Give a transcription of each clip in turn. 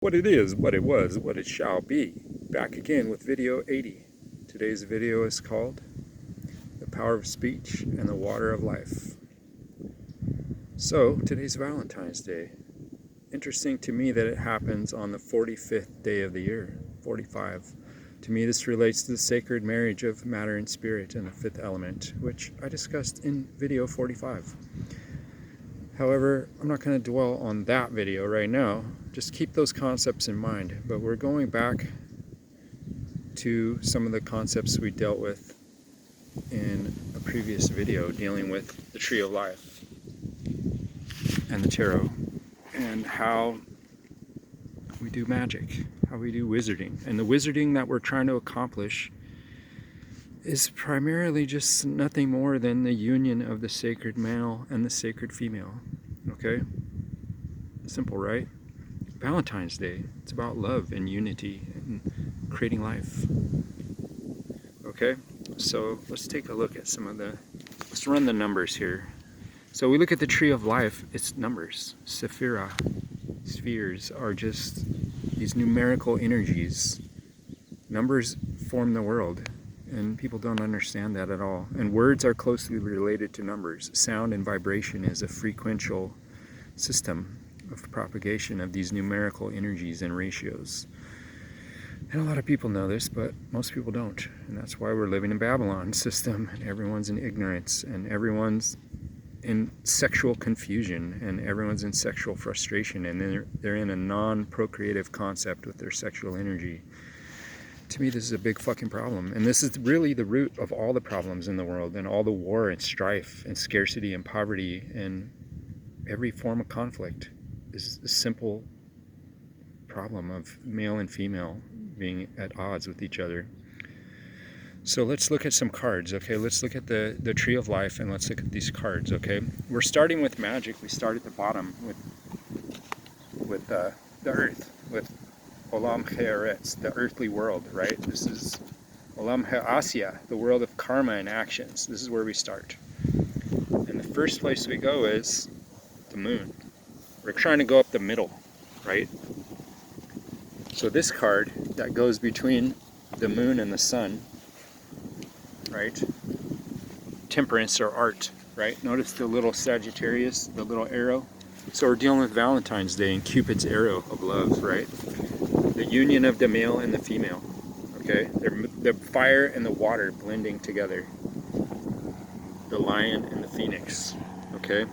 What it is, what it was, what it shall be. Back again with video 80. Today's video is called The Power of Speech and the Water of Life. So, today's Valentine's Day. Interesting to me that it happens on the 45th day of the year, 45. To me, this relates to the sacred marriage of matter and spirit and the fifth element, which I discussed in video 45. However, I'm not going to dwell on that video right now. Just keep those concepts in mind. But we're going back to some of the concepts we dealt with in a previous video dealing with the Tree of Life and the Tarot and how we do magic, how we do wizarding. And the wizarding that we're trying to accomplish is primarily just nothing more than the union of the sacred male and the sacred female. Okay? Simple, right? Valentine's Day, it's about love and unity and creating life. Okay? So let's take a look at let's run the numbers here. So we look at the Tree of Life, it's numbers. Sephira, spheres are just these numerical energies. Numbers form the world. And people don't understand that at all. And words are closely related to numbers. Sound and vibration is a frequential system of propagation of these numerical energies and ratios. And a lot of people know this, but most people don't. And that's why we're living in Babylon system. And everyone's in ignorance. And everyone's in sexual confusion. And everyone's in sexual frustration. And they're in a non-procreative concept with their sexual energy. To me, this is a big fucking problem. And this is really the root of all the problems in the world and all the war and strife and scarcity and poverty and every form of conflict is a simple problem of male and female being at odds with each other. So let's look at some cards, okay? Let's look at the Tree of Life and let's look at these cards, okay? We're starting with magic. We start at the bottom with the earth, with Olam Haaretz, the earthly world, right? This is Olam Ha'asya, the world of karma and actions. This is where we start. And the first place we go is the moon. We're trying to go up the middle, right? So this card that goes between the moon and the sun, right? Temperance or art, right? Notice the little Sagittarius, the little arrow. So we're dealing with Valentine's Day and Cupid's arrow of love, right? The union of the male and the female, okay? The fire and the water blending together. The lion and the phoenix, okay?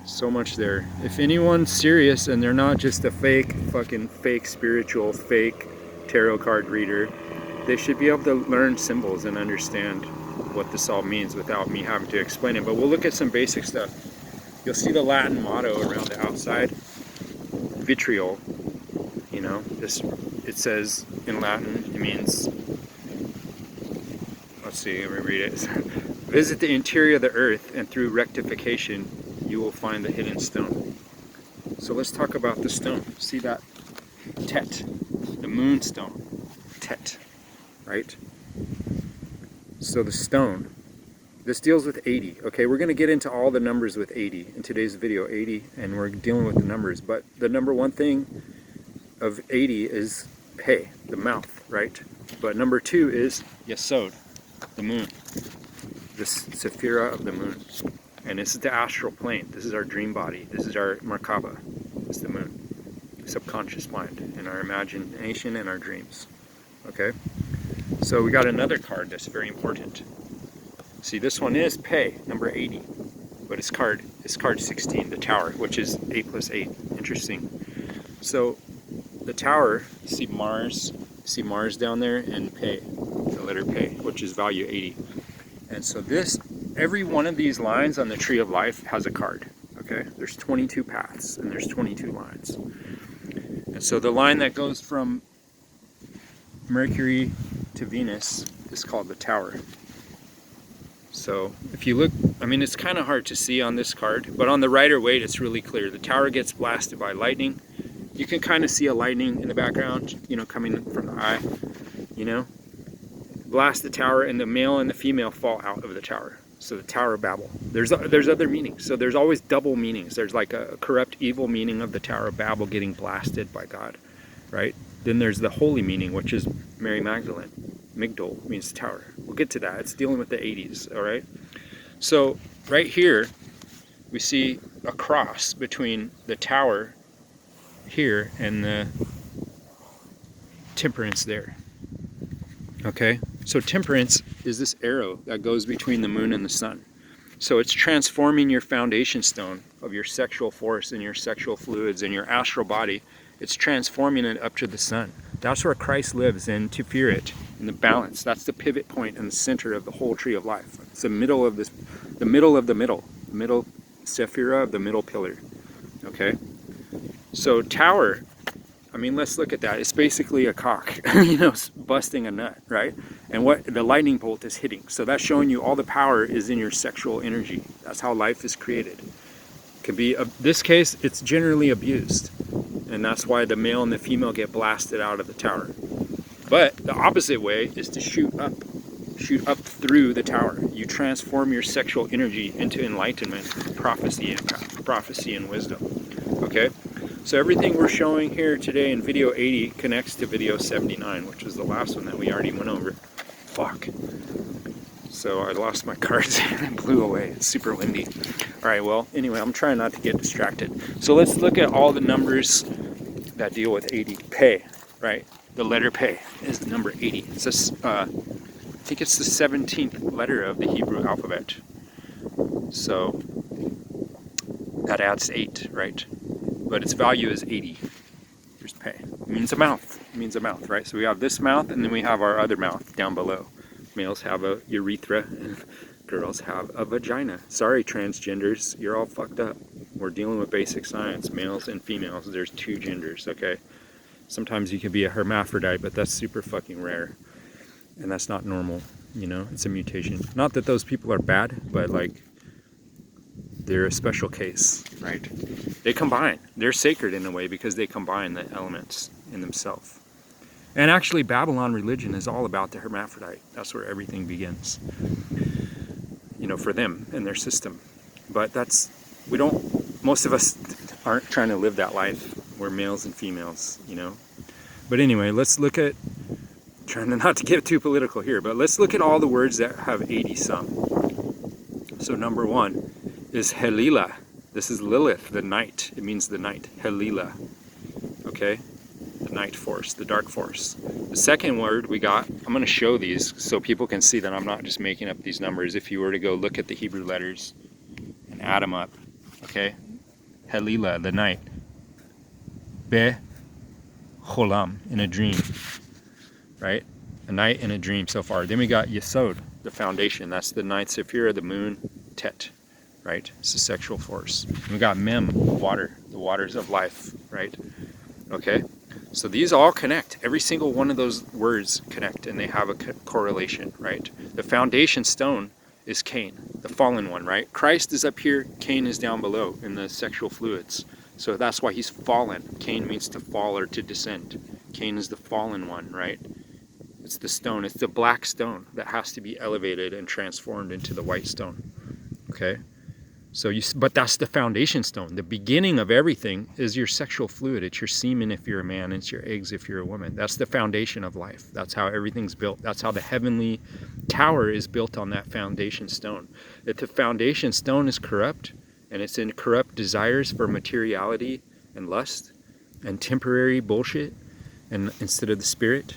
So much there. If anyone's serious and they're not just a fake spiritual, fake tarot card reader, they should be able to learn symbols and understand what this all means without me having to explain it. But we'll look at some basic stuff. You'll see the Latin motto around the outside, vitriol. You know, it says in Latin, it means, let's see, let me read it. Visit the interior of the earth, and through rectification, you will find the hidden stone. So let's talk about the stone. See that? Tet, the moonstone. Tet, right? So the stone. This deals with 80, okay? We're going to get into all the numbers with 80 in today's video, 80, and we're dealing with the numbers. But the number one thing of 80 is Pe, the mouth, right? But number two is Yesod, the moon, the Sephira of the moon. And this is the astral plane. This is our dream body. This is our Merkaba. It's the moon, the subconscious mind, and our imagination and our dreams, okay? So we got another card that's very important. See, this one is Pe, number 80, but it's card 16, the Tower, which is 8 plus 8. Interesting. So the Tower, you see Mars down there, and Pe, the letter Pe, which is value 80. And so every one of these lines on the Tree of Life has a card, okay? There's 22 paths, and there's 22 lines. And so the line that goes from Mercury to Venus is called the Tower. So if you look, I mean, it's kind of hard to see on this card, but on the Rider-Waite, it's really clear. The Tower gets blasted by lightning. You can kind of see a lightning in the background, you know, coming from the eye, you know. Blast the Tower, and the male and the female fall out of the Tower. So the Tower of Babel. There's other meanings. So there's always double meanings. There's like a corrupt, evil meaning of the Tower of Babel getting blasted by God. right? Then there's the holy meaning, which is Mary Magdalene. Migdol means tower. We'll get to that. It's dealing with the 80s, all right? So right here, we see a cross between the tower here and the temperance there. Okay, so temperance is this arrow that goes between the moon and the sun. So it's transforming your foundation stone of your sexual force and your sexual fluids and your astral body. It's transforming it up to the sun. That's where Christ lives in Tiferet, in the balance. That's the pivot point and the center of the whole tree of life. It's the middle of this, the middle of the middle sephira of the middle pillar. Okay, so tower, I mean, let's look at that. It's basically a cock, busting a nut, right? And what the lightning bolt is hitting. So that's showing you all the power is in your sexual energy. That's how life is created. Can be this case, it's generally abused, and that's why the male and the female get blasted out of the tower. But the opposite way is to shoot up through the tower. You transform your sexual energy into enlightenment, prophecy and wisdom. Okay. So everything we're showing here today in video 80 connects to video 79, which was the last one that we already went over. Fuck. So I lost my cards and it blew away. It's super windy. All right, well, anyway, I'm trying not to get distracted. So let's look at all the numbers that deal with 80. Pe, right? The letter Pe is the number 80. It's this, I think it's the 17th letter of the Hebrew alphabet. So that adds 8, right? But its value is 80. Here's Pe. It means a mouth. It means a mouth, right? So we have this mouth, and then we have our other mouth down below. Males have a urethra, and girls have a vagina. Sorry, transgenders, you're all fucked up. We're dealing with basic science. Males and females, there's 2 genders, okay? Sometimes you can be a hermaphrodite, but that's super fucking rare. And that's not normal, It's a mutation. Not that those people are bad, but like, they're a special case, right? They combine. They're sacred in a way because they combine the elements in themselves. And actually, Babylon religion is all about the hermaphrodite. That's where everything begins, for them and their system. But most of us aren't trying to live that life. We're males and females, But anyway, let's look at, trying not to get too political here, but let's look at all the words that have 80 some. So number 1 is Helila. This is Lilith, the night. It means the night. Helila. Okay? The night force, the dark force. The second word we got, I'm going to show these so people can see that I'm not just making up these numbers. If you were to go look at the Hebrew letters and add them up. Okay? Helila, the night. Be Cholam, in a dream. Right? A night in a dream so far. Then we got Yesod, the foundation. That's the ninth sephira, the moon, Tet. Right? It's the sexual force. And we got Mem, water, the waters of life, right? Okay? So these all connect. Every single one of those words connect, and they have a correlation, right? The foundation stone is Cain, the fallen one, right? Christ is up here, Cain is down below in the sexual fluids. So that's why he's fallen. Cain means to fall or to descend. Cain is the fallen one, right? It's the stone. It's the black stone that has to be elevated and transformed into the white stone. Okay? But that's the foundation stone. The beginning of everything is your sexual fluid. It's your semen if you're a man. It's your eggs if you're a woman. That's the foundation of life. That's how everything's built. That's how the heavenly tower is built on that foundation stone. If the foundation stone is corrupt, and it's in corrupt desires for materiality and lust and temporary bullshit, and instead of the spirit,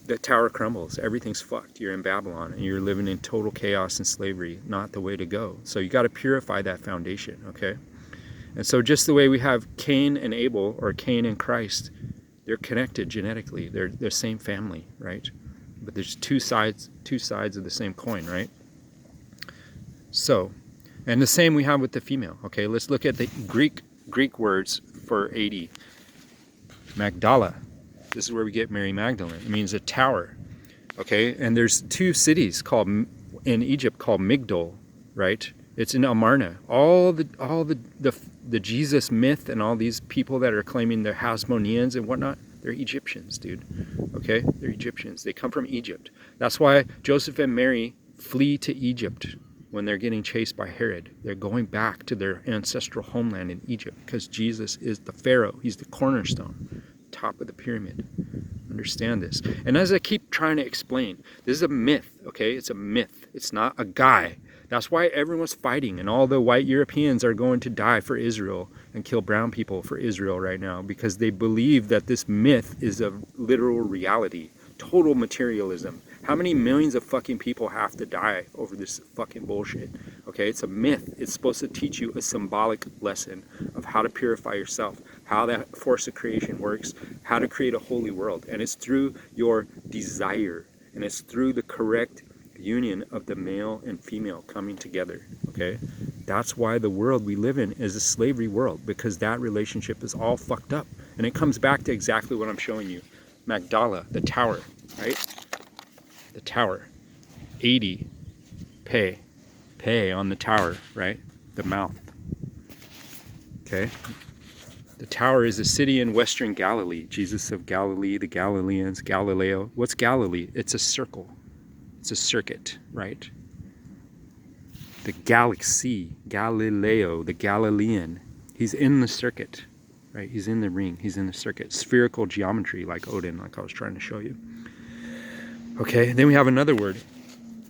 the tower crumbles. Everything's fucked. You're in Babylon and you're living in total chaos and slavery. Not the way to go. So you got to purify that foundation, okay? And so just the way we have Cain and Abel, or Cain and Christ, they're connected genetically. They're the same family, right? But there's two sides of the same coin, right? So, and the same we have with the female. Okay, let's look at the Greek words for 80. Magdala. This is where we get Mary Magdalene. It means a tower. Okay, and there's 2 cities in Egypt called Migdol, right? It's in Amarna. All the Jesus myth and all these people that are claiming they're Hasmoneans and whatnot, they're Egyptians, dude. Okay, they're Egyptians. They come from Egypt. That's why Joseph and Mary flee to Egypt when they're getting chased by Herod. They're going back to their ancestral homeland in Egypt because Jesus is the Pharaoh. He's the cornerstone. top of the pyramid. Understand this. And as I keep trying to explain, this is a myth, okay? It's a myth. It's not a guy. That's why everyone's fighting, and all the white Europeans are going to die for Israel and kill brown people for Israel right now, because they believe that this myth is a literal reality. Total materialism. How many millions of fucking people have to die over this fucking bullshit? Okay, it's a myth. It's supposed to teach you a symbolic lesson of how to purify yourself, how that force of creation works, how to create a holy world. And it's through your desire, and it's through the correct union of the male and female coming together. Okay, that's why the world we live in is a slavery world, because that relationship is all fucked up. And it comes back to exactly what I'm showing you. Magdala, the tower, right? The tower. 80 pay on the tower, right? The mouth. Okay. The tower is a city in western Galilee. Jesus of Galilee, the Galileans, Galileo. What's Galilee? It's a circle. It's a circuit, right? The galaxy, Galileo, the Galilean. He's in the circuit, right? He's in the ring. He's in the circuit. Spherical geometry, like Odin, like I was trying to show you. Okay, then we have another word,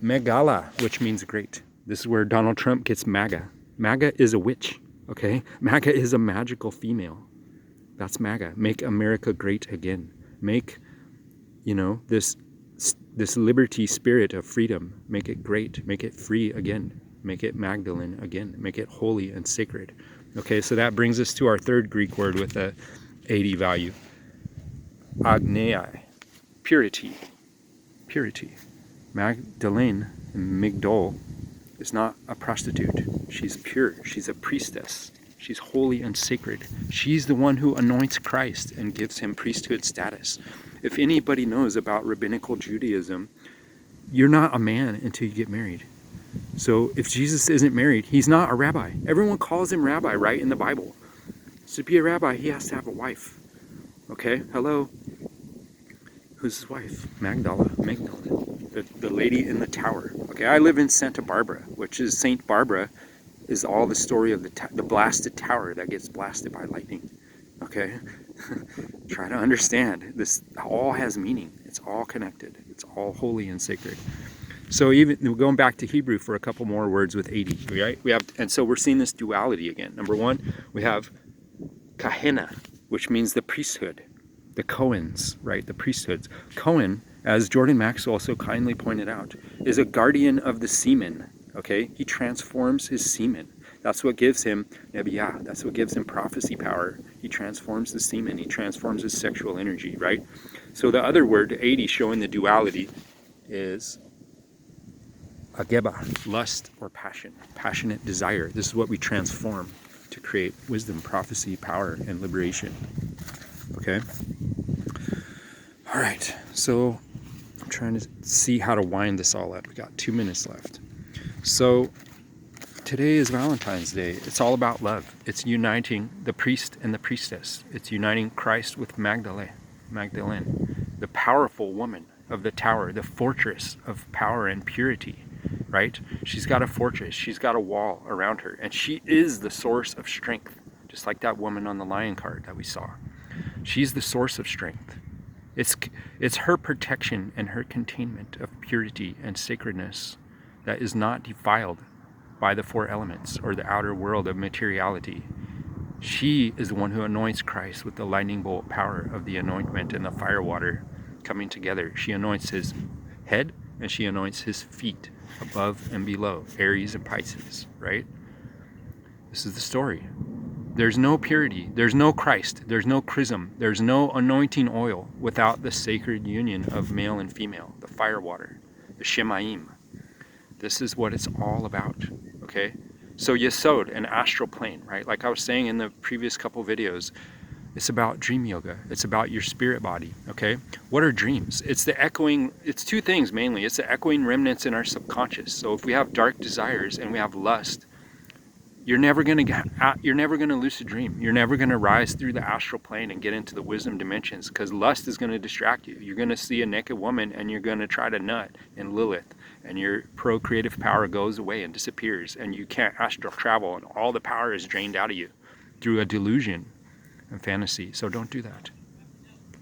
Megala, which means great. This is where Donald Trump gets MAGA. MAGA is a witch, okay? MAGA is a magical female. That's MAGA. Make America great again. Make, you know, this liberty spirit of freedom, make it great. Make it free again. Make it Magdalene again. Make it holy and sacred. Okay, so that brings us to our third Greek word with a 80 value. Agnei, purity. Purity. Magdalene, Migdol, is not a prostitute. She's pure. She's a priestess. She's holy and sacred. She's the one who anoints Christ and gives him priesthood status. If anybody knows about rabbinical Judaism, you're not a man until you get married. So if Jesus isn't married, he's not a rabbi. Everyone calls him rabbi, right, in the Bible. So to be a rabbi, he has to have a wife. Okay, hello? Who's his wife? Magdala, the lady in the tower. Okay, I live in Santa Barbara, which is Saint Barbara is all the story of the blasted tower that gets blasted by lightning. Okay, try to understand. This all has meaning. It's all connected. It's all holy and sacred. So even we're going back to Hebrew for a couple more words with 80. Right? And so we're seeing this duality again. Number one, we have kahena, which means the priesthood. The Cohens, right? The priesthoods. Cohen, as Jordan Maxwell so kindly pointed out, is a guardian of the semen. Okay, he transforms his semen. That's what gives him Nebiah. That's what gives him prophecy power. He transforms the semen. He transforms his sexual energy, right? So the other word, 80, showing the duality, is ageba, lust or passion, passionate desire. This is what we transform to create wisdom, prophecy, power, and liberation. Okay. All right. So I'm trying to see how to wind this all up. We got 2 minutes left. So today is Valentine's Day. It's all about love. It's uniting the priest and the priestess. It's uniting Christ with Magdalene, the powerful woman of the tower, the fortress of power and purity, right? She's got a fortress. She's got a wall around her, and she is the source of strength, just like that woman on the lion card that we saw. She's the source of strength. It's her protection and her containment of purity and sacredness that is not defiled by the four elements or the outer world of materiality. She is the one who anoints Christ with the lightning bolt power of the anointment and the fire water coming together. She anoints his head and she anoints his feet above and below, Aries and Pisces, right? This is the story. There's no purity, there's no Christ, there's no chrism, there's no anointing oil without the sacred union of male and female, the fire water, the Shemaim. This is what it's all about, okay? So Yesod, an astral plane, right? Like I was saying in the previous couple videos, it's about dream yoga. It's about your spirit body, okay? What are dreams? It's two things mainly. It's the echoing remnants in our subconscious. So if we have dark desires and we have lust, you're never gonna lucid dream. You're never gonna rise through the astral plane and get into the wisdom dimensions, because lust is gonna distract you. You're gonna see a naked woman and you're gonna try to nut in Lilith, and your procreative power goes away and disappears, and you can't astral travel, and all the power is drained out of you through a delusion and fantasy. So don't do that.